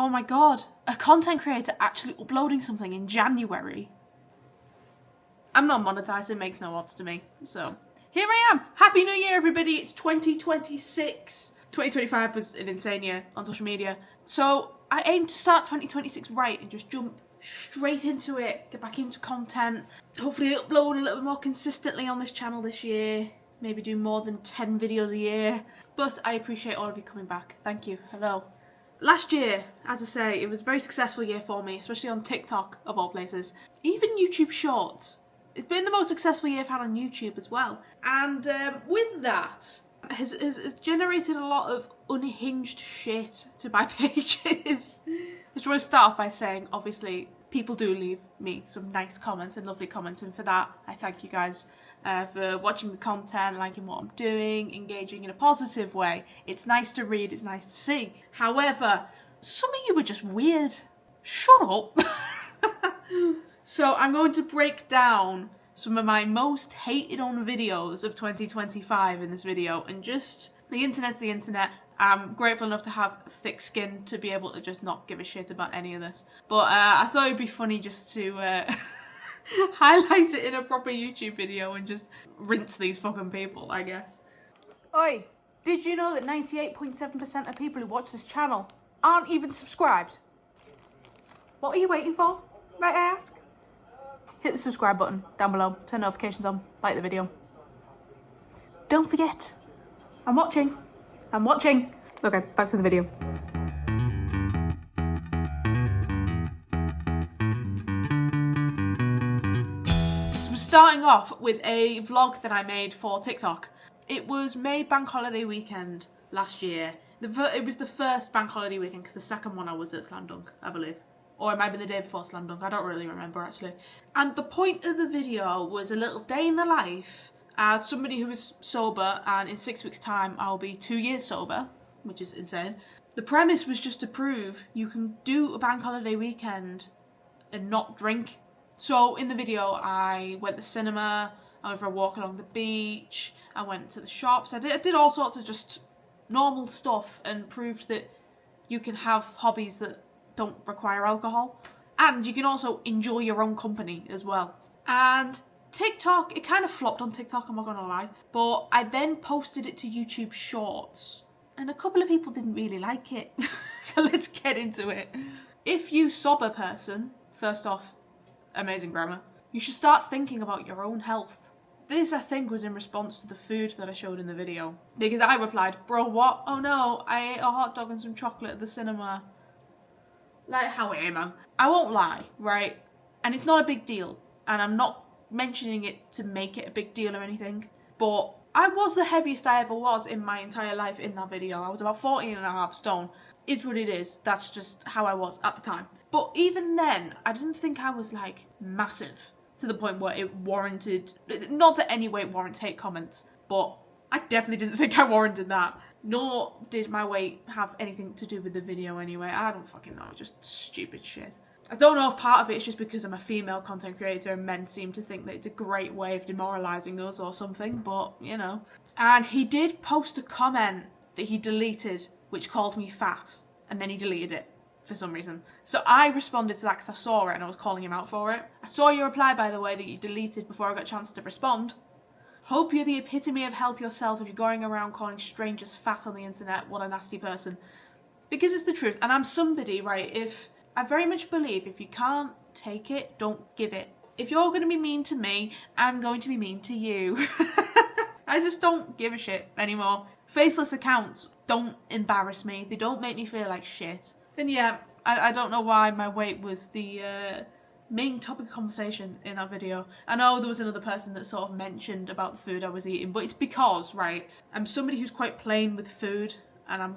Oh my god, a content creator actually uploading something in January. I'm not monetized, it makes no odds to me. So, here I am. Happy New Year, everybody. It's 2026. 2025 was an insane year on social media. So, I aim to start 2026 right and just jump straight into it. Get back into content. Hopefully upload a little bit more consistently on this channel this year. Maybe do more than 10 videos a year. But I appreciate all of you coming back. Thank you. Hello. Last year, as I say, it was a very successful year for me, especially on TikTok, of all places. Even YouTube Shorts. It's been the most successful year I've had on YouTube as well. And with that, has generated a lot of unhinged shit to my pages. I just want to start off by saying, obviously, people do leave me some nice comments and lovely comments, and for that, I thank you guys for watching the content, liking what I'm doing, engaging in a positive way. It's nice to read, it's nice to see. However, some of you were just weird. Shut up. So I'm going to break down some of my most hated on videos of 2025 in this video, and just, the internet's the internet. I'm grateful enough to have thick skin to be able to just not give a shit about any of this. But I thought it'd be funny just to highlight it in a proper YouTube video and just rinse these fucking people, I guess. Oi, did you know that 98.7% of people who watch this channel aren't even subscribed? What are you waiting for, might I ask? Hit the subscribe button down below, turn notifications on, like the video. Don't forget, I'm watching. I'm watching. Okay, back to the video. So we're starting off with a vlog that I made for TikTok. It was May bank holiday weekend last year. It was the first bank holiday weekend because the second one I was at Slam Dunk, I believe. Or it might have been the day before Slam Dunk, I don't really remember actually. And the point of the video was a little day in the life as somebody who is sober, and in 6 weeks' time I'll be 2 years sober, which is insane. The premise was just to prove you can do a bank holiday weekend and not drink. So in the video I went to the cinema, I went for a walk along the beach, I went to the shops, I did all sorts of just normal stuff and proved that you can have hobbies that don't require alcohol, and you can also enjoy your own company as well. And TikTok, it kind of flopped on TikTok, I'm not gonna lie, but I then posted it to YouTube Shorts and a couple of people didn't really like it. So let's get into it. If you sober person, first off, amazing grammar, you should start thinking about your own health. This, I think, was in response to the food that I showed in the video, because I replied, bro, what? Oh no, I ate a hot dog and some chocolate at the cinema. Like, how I am, man. I won't lie, right? And it's not a big deal. And I'm not mentioning it to make it a big deal or anything. But I was the heaviest I ever was in my entire life in that video. I was about 14.5 stone. Is what it is. That's just how I was at the time. But even then, I didn't think I was, like, massive. To the point where it warranted... Not that any weight warrants hate comments. But I definitely didn't think I warranted that. Nor did my weight have anything to do with the video anyway. I don't fucking know, just stupid shit. I don't know if part of it is just because I'm a female content creator and men seem to think that it's a great way of demoralising us or something, but, you know. And he did post a comment that he deleted, which called me fat, and then he deleted it for some reason. So I responded to that because I saw it and I was calling him out for it. I saw your reply, by the way, that you deleted before I got a chance to respond. Hope you're the epitome of health yourself if you're going around calling strangers fat on the internet. What a nasty person. Because it's the truth. And I'm somebody, right, I very much believe if you can't take it, don't give it. If you're going to be mean to me, I'm going to be mean to you. I just don't give a shit anymore. Faceless accounts don't embarrass me. They don't make me feel like shit. And yeah, I don't know why my weight was the main topic of conversation in that video. I know there was another person that sort of mentioned about the food I was eating, but it's because, right, I'm somebody who's quite plain with food, and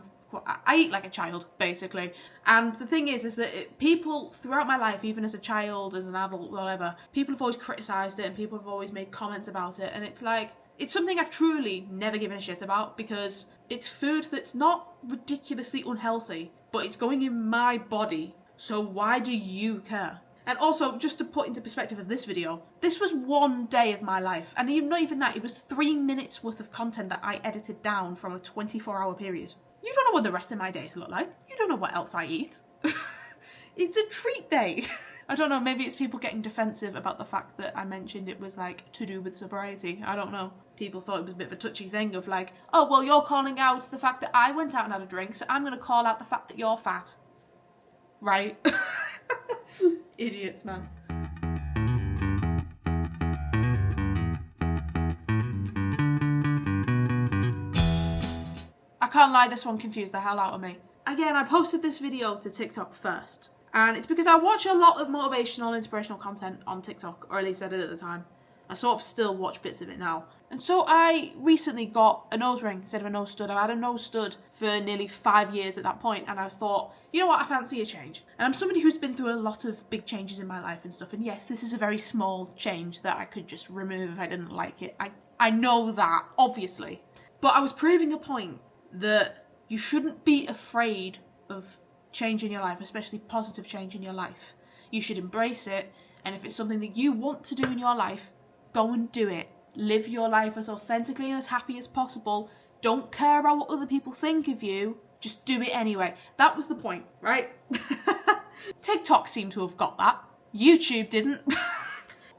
I eat like a child, basically. And the thing is that people throughout my life, even as a child, as an adult, whatever, people have always criticised it and people have always made comments about it, and it's like, it's something I've truly never given a shit about, because it's food that's not ridiculously unhealthy, but it's going in my body, so why do you care? And also, just to put into perspective of this video, this was one day of my life. And not even that, it was 3 minutes worth of content that I edited down from a 24-hour period. You don't know what the rest of my days look like. You don't know what else I eat. It's a treat day. I don't know, maybe it's people getting defensive about the fact that I mentioned it was like to do with sobriety. I don't know. People thought it was a bit of a touchy thing of like, oh, well, you're calling out the fact that I went out and had a drink, so I'm going to call out the fact that you're fat. Right? Idiots, man. I can't lie, this one confused the hell out of me. Again, I posted this video to TikTok first. And it's because I watch a lot of motivational, inspirational content on TikTok, or at least I did at the time. I sort of still watch bits of it now. And so I recently got a nose ring instead of a nose stud. I've had a nose stud for nearly 5 years at that point, and I thought, you know what, I fancy a change. And I'm somebody who's been through a lot of big changes in my life and stuff, and yes, this is a very small change that I could just remove if I didn't like it. I know that, obviously. But I was proving a point that you shouldn't be afraid of change in your life, especially positive change in your life. You should embrace it, and if it's something that you want to do in your life, go and do it. Live your life as authentically and as happy as possible. Don't care about what other people think of you. Just do it anyway. That was the point, right? TikTok seemed to have got that. YouTube didn't.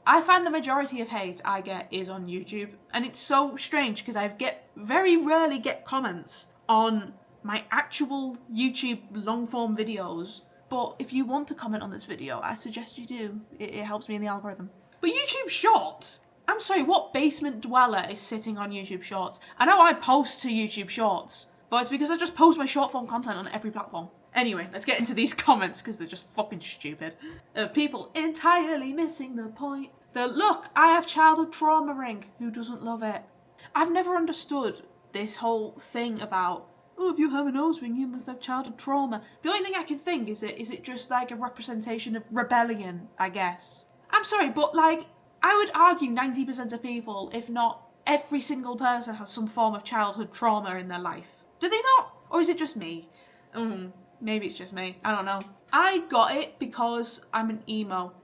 I find the majority of hate I get is on YouTube, and it's so strange because I very rarely get comments on my actual YouTube long-form videos. But if you want to comment on this video, I suggest you do. It helps me in the algorithm. But YouTube Shorts? I'm sorry, what basement dweller is sitting on YouTube Shorts? I know I post to YouTube Shorts, but it's because I just post my short-form content on every platform. Anyway, let's get into these comments because they're just fucking stupid. Of people entirely missing the point. Look, I have childhood trauma ring. Who doesn't love it? I've never understood this whole thing about, oh, if you have a nose ring, you must have childhood trauma. The only thing I can think is it just like a representation of rebellion, I guess. I'm sorry, but like, I would argue 90% of people, if not every single person, has some form of childhood trauma in their life. Do they not? Or is it just me? Maybe it's just me. I don't know. I got it because I'm an emo.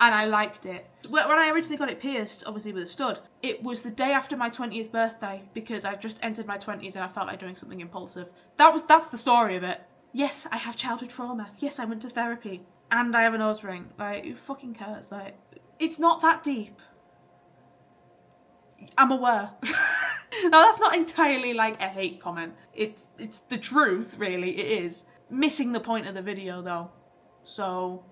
And I liked it. When I originally got it pierced, obviously with a stud, it was the day after my 20th birthday because I just entered my 20s and I felt like doing something impulsive. That's the story of it. Yes, I have childhood trauma. Yes, I went to therapy. And I have a nose ring. Like, who fucking cares? Like, it's not that deep. I'm aware. Now, that's not entirely like a hate comment. It's the truth, really. It is. Missing the point of the video, though. So...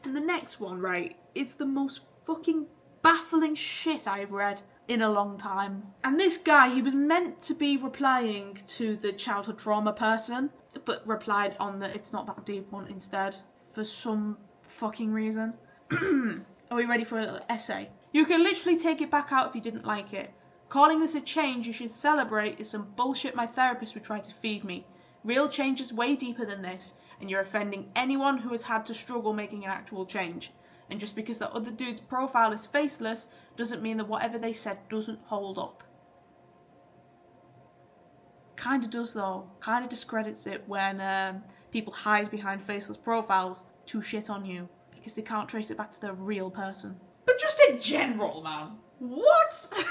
And the next one, right, it's the most fucking baffling shit I've read in a long time. And this guy, he was meant to be replying to the childhood trauma person, but replied on the it's not that deep one instead, for some fucking reason. Are we ready for a little essay? You can literally take it back out if you didn't like it. Calling this a change you should celebrate is some bullshit my therapist would try to feed me. Real change is way deeper than this, and you're offending anyone who has had to struggle making an actual change. And just because the other dude's profile is faceless doesn't mean that whatever they said doesn't hold up. Kinda does though. Kinda discredits it when people hide behind faceless profiles to shit on you because they can't trace it back to their real person. But just in general, man. What?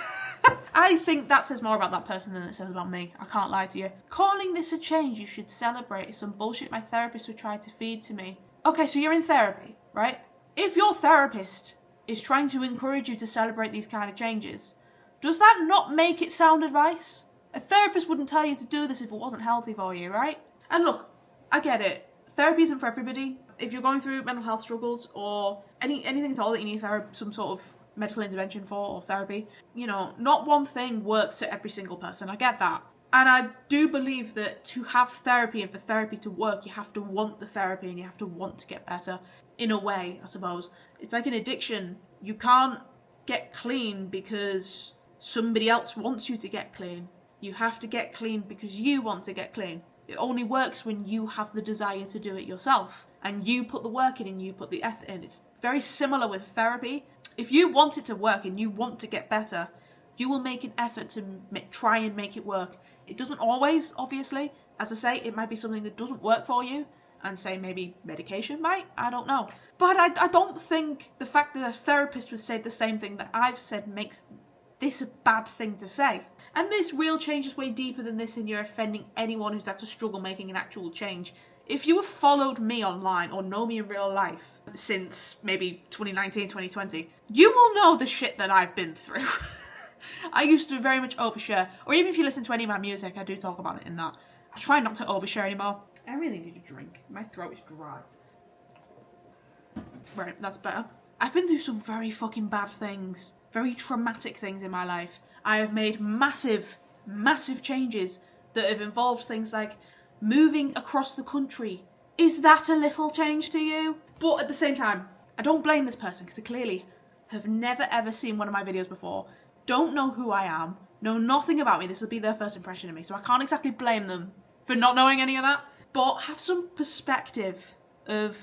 I think that says more about that person than it says about me. I can't lie to you. Calling this a change you should celebrate is some bullshit my therapist would try to feed to me. Okay, so you're in therapy, right? If your therapist is trying to encourage you to celebrate these kind of changes, does that not make it sound advice? A therapist wouldn't tell you to do this if it wasn't healthy for you, right? And look, I get it. Therapy isn't for everybody. If you're going through mental health struggles or anything at all that you need some sort of medical intervention for or therapy, you know, not one thing works for every single person. I get that. And I do believe that to have therapy and for therapy to work, you have to want the therapy and you have to want to get better. In a way, I suppose. It's like an addiction. You can't get clean because somebody else wants you to get clean. You have to get clean because you want to get clean. It only works when you have the desire to do it yourself. And you put the work in and you put the effort in. It's very similar with therapy. If you want it to work and you want to get better, you will make an effort to try and make it work. It doesn't always, obviously. As I say, it might be something that doesn't work for you. And say maybe medication might, I don't know. But I don't think the fact that a therapist would say the same thing that I've said makes this a bad thing to say. And this real change is way deeper than this, and you're offending anyone who's had to struggle making an actual change. If you have followed me online or know me in real life since maybe 2019, 2020, you will know the shit that I've been through. I used to very much overshare, or even if you listen to any of my music, I do talk about it in that. I try not to overshare anymore. I really need a drink. My throat is dry. Right, that's better. I've been through some very fucking bad things. Very traumatic things in my life. I have made massive, massive changes that have involved things like moving across the country. Is that a little change to you? But at the same time, I don't blame this person because they clearly have never ever seen one of my videos before, don't know who I am, know nothing about me. This will be their first impression of me, so I can't exactly blame them for not knowing any of that. But have some perspective of,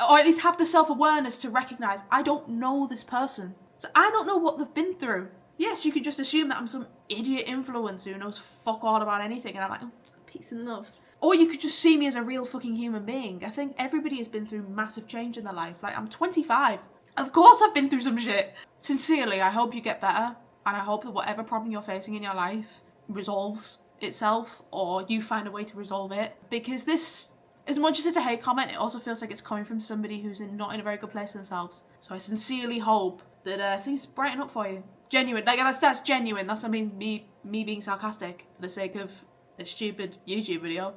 or at least have the self-awareness to recognise I don't know this person. So I don't know what they've been through. Yes, you could just assume that I'm some idiot influencer who knows fuck all about anything and I'm like, oh, peace and love. Or you could just see me as a real fucking human being. I think everybody has been through massive change in their life. Like, I'm 25. Of course I've been through some shit. Sincerely, I hope you get better. And I hope that whatever problem you're facing in your life resolves itself, or you find a way to resolve it. Because this, as much as it's a hate comment, it also feels like it's coming from somebody who's not in a very good place themselves. So I sincerely hope that things brighten up for you. Genuine, like that's genuine. That's, I mean, me being sarcastic for the sake of a stupid YouTube video.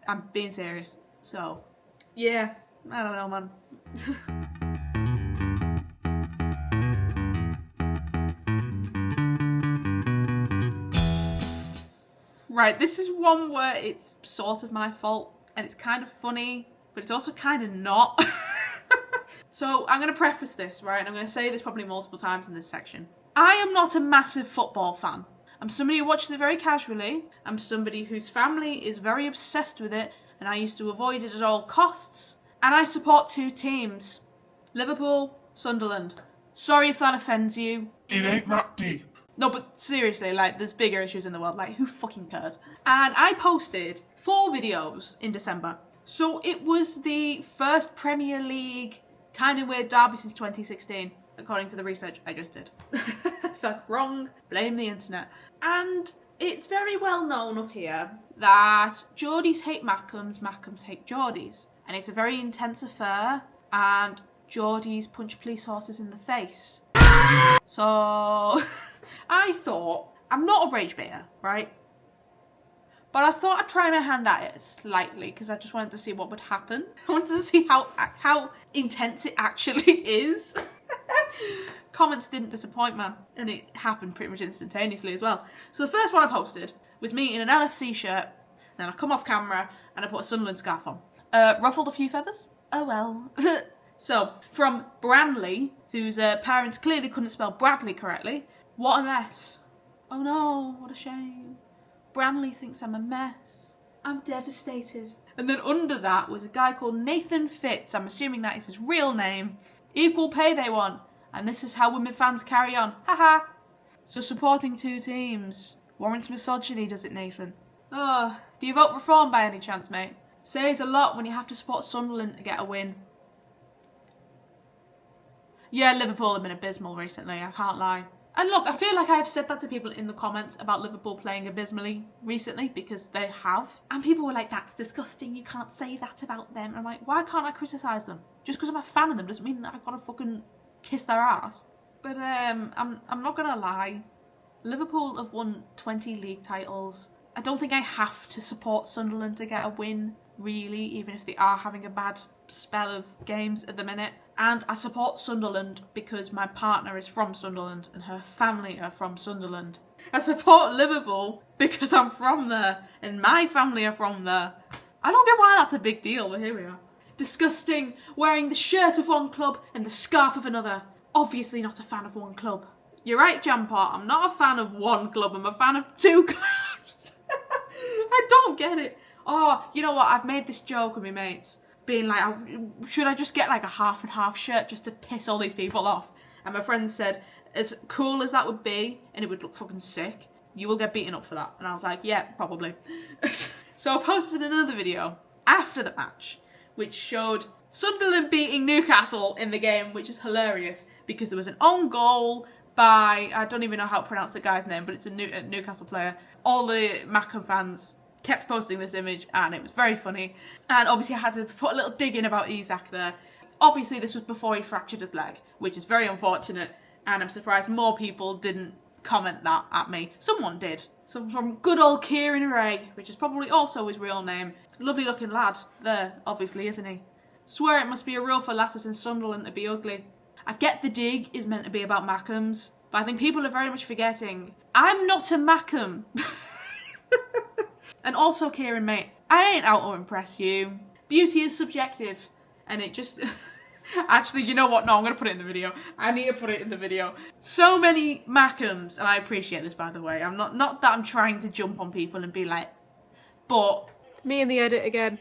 I'm being serious. So, yeah, I don't know, man. Right, this is one where it's sort of my fault, and it's kind of funny, but it's also kind of not. So I'm going to preface this, right, and I'm going to say this probably multiple times in this section. I am not a massive football fan. I'm somebody who watches it very casually. I'm somebody whose family is very obsessed with it, and I used to avoid it at all costs. And I support two teams. Liverpool, Sunderland. Sorry if that offends you. It ain't that deep. No, but seriously, like, there's bigger issues in the world. Like, who fucking cares? And I posted 4 videos in December. So it was the first Premier League kind of weird derby since 2016, according to the research I just did. If that's wrong, blame the internet. And it's very well known up here that Geordies hate Mackems, Mackems hate Geordies. And it's a very intense affair, and Geordies punch police horses in the face. So I thought, I'm not a rage baiter, right? But I thought I'd try my hand at it slightly because I just wanted to see what would happen. I wanted to see how intense it actually is. Comments didn't disappoint, man. And it happened pretty much instantaneously as well. So the first one I posted was me in an LFC shirt. Then I come off camera and I put a Sunderland scarf on. Ruffled a few feathers? Oh well. So, from Branley, whose parents clearly couldn't spell Bradley correctly. What a mess. Oh no, what a shame. Branley thinks I'm a mess. I'm devastated. And then under that was a guy called Nathan Fitz. I'm assuming that is his real name. Equal pay they want. And this is how women fans carry on. Haha. So supporting two teams warrants misogyny, does it, Nathan? Oh, do you vote Reform by any chance, mate? Says a lot when you have to support Sunderland to get a win. Yeah, Liverpool have been abysmal recently, I can't lie. And look, I feel like I have said that to people in the comments about Liverpool playing abysmally recently, because they have. And people were like, that's disgusting, you can't say that about them. And I'm like, why can't I criticise them? Just because I'm a fan of them doesn't mean that I've got to fucking kiss their ass. But I'm not gonna lie. Liverpool have won 20 league titles. I don't think I have to support Sunderland to get a win, really, even if they are having a bad spell of games at the minute. And I support Sunderland because my partner is from Sunderland and her family are from Sunderland. I support Liverpool because I'm from there and my family are from there. I don't get why that's a big deal, but here we are. Disgusting, wearing the shirt of one club and the scarf of another. Obviously not a fan of one club. You're right, Jampart, I'm not a fan of one club, I'm a fan of two clubs. I don't get it. Oh, you know what, I've made this joke with my mates, being like, should I just get like a half and half shirt just to piss all these people off? And my friend said, as cool as that would be, and it would look fucking sick, you will get beaten up for that. And I was like, yeah, probably. So I posted another video after the match, which showed Sunderland beating Newcastle in the game, which is hilarious, because there was an own goal by, I don't even know how to pronounce the guy's name, but it's a Newcastle player. All the Mackham fans kept posting this image and it was very funny. And obviously I had to put a little dig in about Isak there. Obviously this was before he fractured his leg, which is very unfortunate, and I'm surprised more people didn't comment that at me. Someone did. So from good old Kieran Ray, which is probably also his real name. Lovely looking lad there, obviously, isn't he? Swear it must be a rule for lasses in Sunderland to be ugly. I get the dig is meant to be about Mackhams, but I think people are very much forgetting I'm not a Mackham. And also, Kieran, mate, I ain't out to impress you. Beauty is subjective, and it just... Actually, you know what? No, I'm going to put it in the video. I need to put it in the video. So many Mackhams, and I appreciate this, by the way. I'm not that I'm trying to jump on people and be like, but... It's me in the edit again.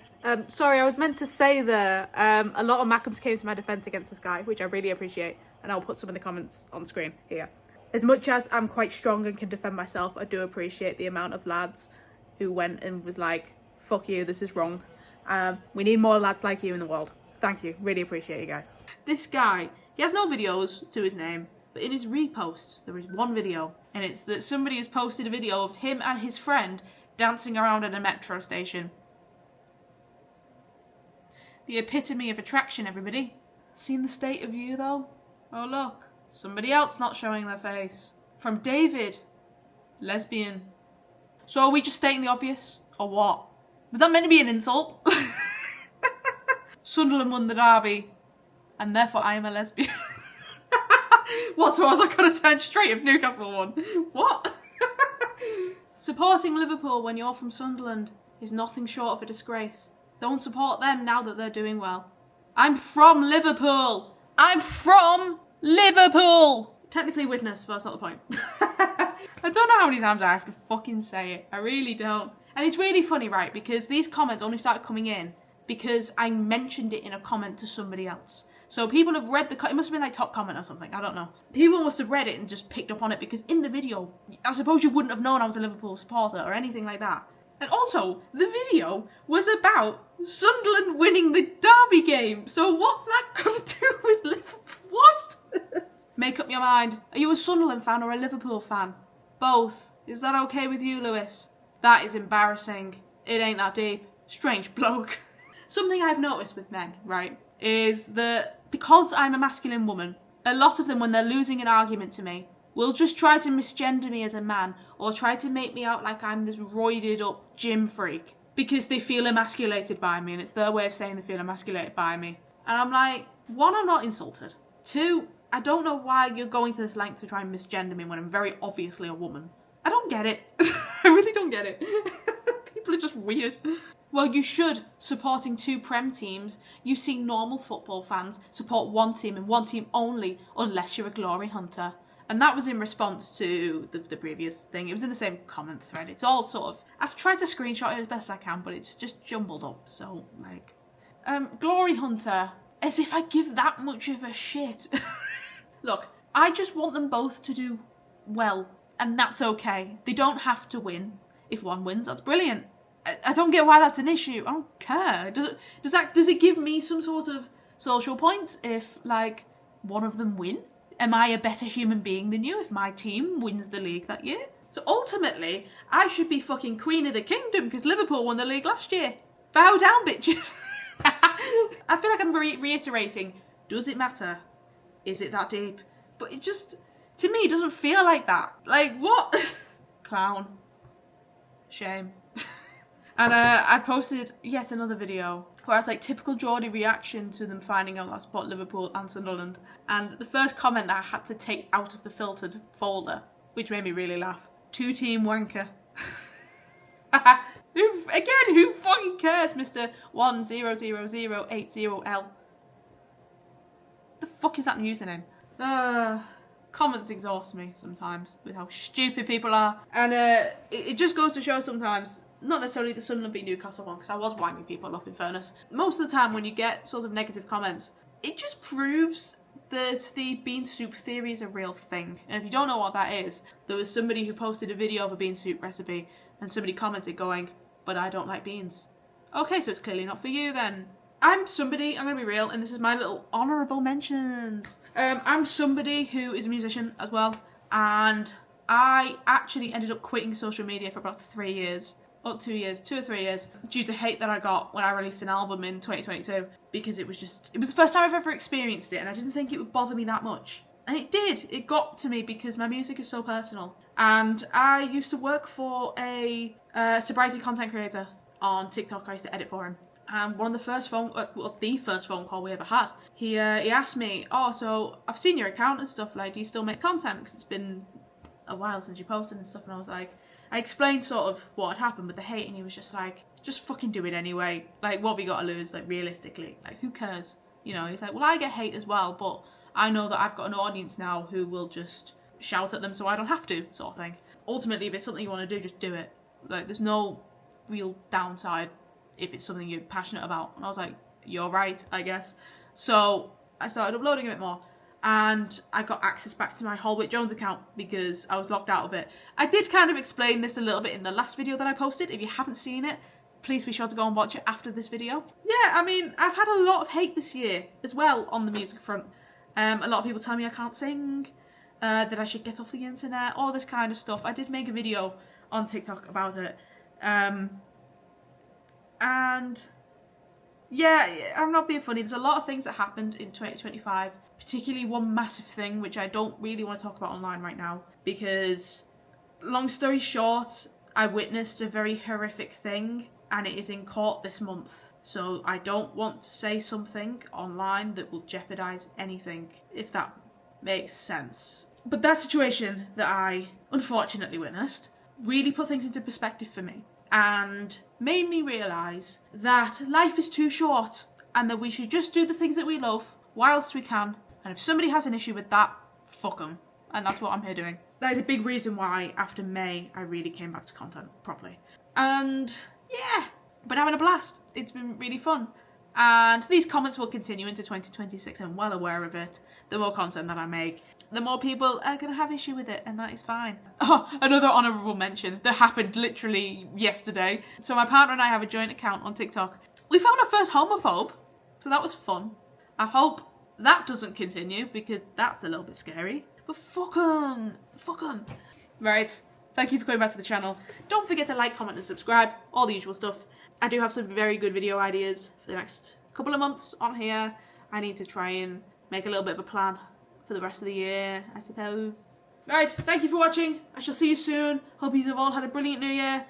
Sorry, I was meant to say there, a lot of Mackhams came to my defence against this guy, which I really appreciate, and I'll put some of the comments on screen here. As much as I'm quite strong and can defend myself, I do appreciate the amount of lads who went and was like, fuck you, this is wrong. We need more lads like you in the world. Thank you. Really appreciate you guys. This guy, he has no videos to his name, but in his reposts, there is one video, and it's that somebody has posted a video of him and his friend dancing around at a metro station. The epitome of attraction, everybody. Seen the state of you, though? Oh, look. Somebody else not showing their face. From David. Lesbian. So are we just stating the obvious? Or what? Was that meant to be an insult? Sunderland won the derby, and therefore I am a lesbian. What, so I was like gonna turn straight if Newcastle won? What? Supporting Liverpool when you're from Sunderland is nothing short of a disgrace. Don't support them now that they're doing well. I'm from Liverpool! I'm from Liverpool! Technically witness, but that's not the point. I don't know how many times I have to fucking say it. I really don't. And it's really funny, right, because these comments only started coming in because I mentioned it in a comment to somebody else. So people have read it must have been like top comment or something, I don't know. People must have read it and just picked up on it because in the video, I suppose you wouldn't have known I was a Liverpool supporter or anything like that. And also, the video was about Sunderland winning the derby game. So what's that got to do with Liverpool? What? Make up your mind. Are you a Sunderland fan or a Liverpool fan? Both. Is that okay with you, Lewis? That is embarrassing. It ain't that deep. Strange bloke. Something I've noticed with men, right, is that because I'm a masculine woman, a lot of them, when they're losing an argument to me, will just try to misgender me as a man or try to make me out like I'm this roided up gym freak because they feel emasculated by me, and it's their way of saying they feel emasculated by me. And I'm like, one, I'm not insulted. Two, I don't know why you're going to this length to try and misgender me when I'm very obviously a woman. I don't get it. I really don't get it. People are just weird. Well, you should. Supporting two Prem teams, you see normal football fans support one team and one team only, unless you're a glory hunter. And that was in response to the previous thing. It was in the same comment thread. It's all sort of... I've tried to screenshot it as best I can, but it's just jumbled up. So, like... glory hunter. As if I give that much of a shit. Look, I just want them both to do well. And that's okay. They don't have to win. If one wins, that's brilliant. I don't get why that's an issue. I don't care. Does it give me some sort of social points if, like, one of them win? Am I a better human being than you if my team wins the league that year? So ultimately, I should be fucking Queen of the Kingdom because Liverpool won the league last year. Bow down, bitches. I feel like I'm reiterating. Does it matter? Is it that deep? But it just, to me, it doesn't feel like that. Like, what? Clown. Shame. And I posted yet another video where I was like, typical Geordie reaction to them finding out that I support Liverpool and Sunderland. And the first comment that I had to take out of the filtered folder, which made me really laugh. Two-team wanker. Who fucking cares, Mr. 100080L? The fuck is that username? Comments exhaust me sometimes with how stupid people are. And it just goes to show sometimes, not necessarily the Sunderland V Newcastle one, because I was winding people up in fairness. Most of the time when you get sort of negative comments, it just proves that the bean soup theory is a real thing. And if you don't know what that is, there was somebody who posted a video of a bean soup recipe and somebody commented going, but I don't like beans. Okay, so it's clearly not for you then. I'm somebody, I'm going to be real, and this is my little honourable mentions. I'm somebody who is a musician as well, and I actually ended up quitting social media for about 3 years. Or 2 years, 2 or 3 years, due to hate that I got when I released an album in 2022, because it was the first time I've ever experienced it, and I didn't think it would bother me that much. And it did. It got to me because my music is so personal. And I used to work for a sobriety content creator on TikTok. I used to edit for him. And the first phone call we ever had, he asked me, oh, so I've seen your account and stuff, like, do you still make content? Because it's been a while since you posted and stuff. And I was like, I explained sort of what had happened with the hate, and he was just like, just fucking do it anyway. Like, what have you got to lose? Like, realistically, like, who cares? You know, he's like, well, I get hate as well, but I know that I've got an audience now who will just shout at them so I don't have to, sort of thing. Ultimately, if it's something you want to do, just do it. Like, there's no real downside if it's something you're passionate about. And I was like, you're right, I guess. So I started uploading a bit more, and I got access back to my Holwick Jones account because I was locked out of it. I did kind of explain this a little bit in the last video that I posted. If you haven't seen it, please be sure to go and watch it after this video. Yeah, I mean, I've had a lot of hate this year as well on the music front. A lot of people tell me I can't sing, that I should get off the internet, all this kind of stuff. I did make a video on TikTok about it. And yeah, I'm not being funny. There's a lot of things that happened in 2025, particularly one massive thing, which I don't really want to talk about online right now, because long story short, I witnessed a very horrific thing, and it is in court this month. So I don't want to say something online that will jeopardise anything, if that makes sense. But that situation that I unfortunately witnessed really put things into perspective for me, and made me realise that life is too short, and that we should just do the things that we love whilst we can. And if somebody has an issue with that, fuck them. And that's what I'm here doing. That is a big reason why after May I really came back to content properly. And yeah, been having a blast. It's been really fun. And these comments will continue into 2026. I'm well aware of it. The more content that I make, the more people are going to have issue with it, and that is fine. Oh, another honourable mention that happened literally yesterday. So my partner and I have a joint account on TikTok. We found our first homophobe, so that was fun. I hope that doesn't continue, because that's a little bit scary. But fuck 'em. Fuck 'em. Right, thank you for coming back to the channel. Don't forget to like, comment and subscribe, all the usual stuff. I do have some very good video ideas for the next couple of months on here. I need to try and make a little bit of a plan for the rest of the year, I suppose. Right, thank you for watching. I shall see you soon. Hope you've all had a brilliant new year.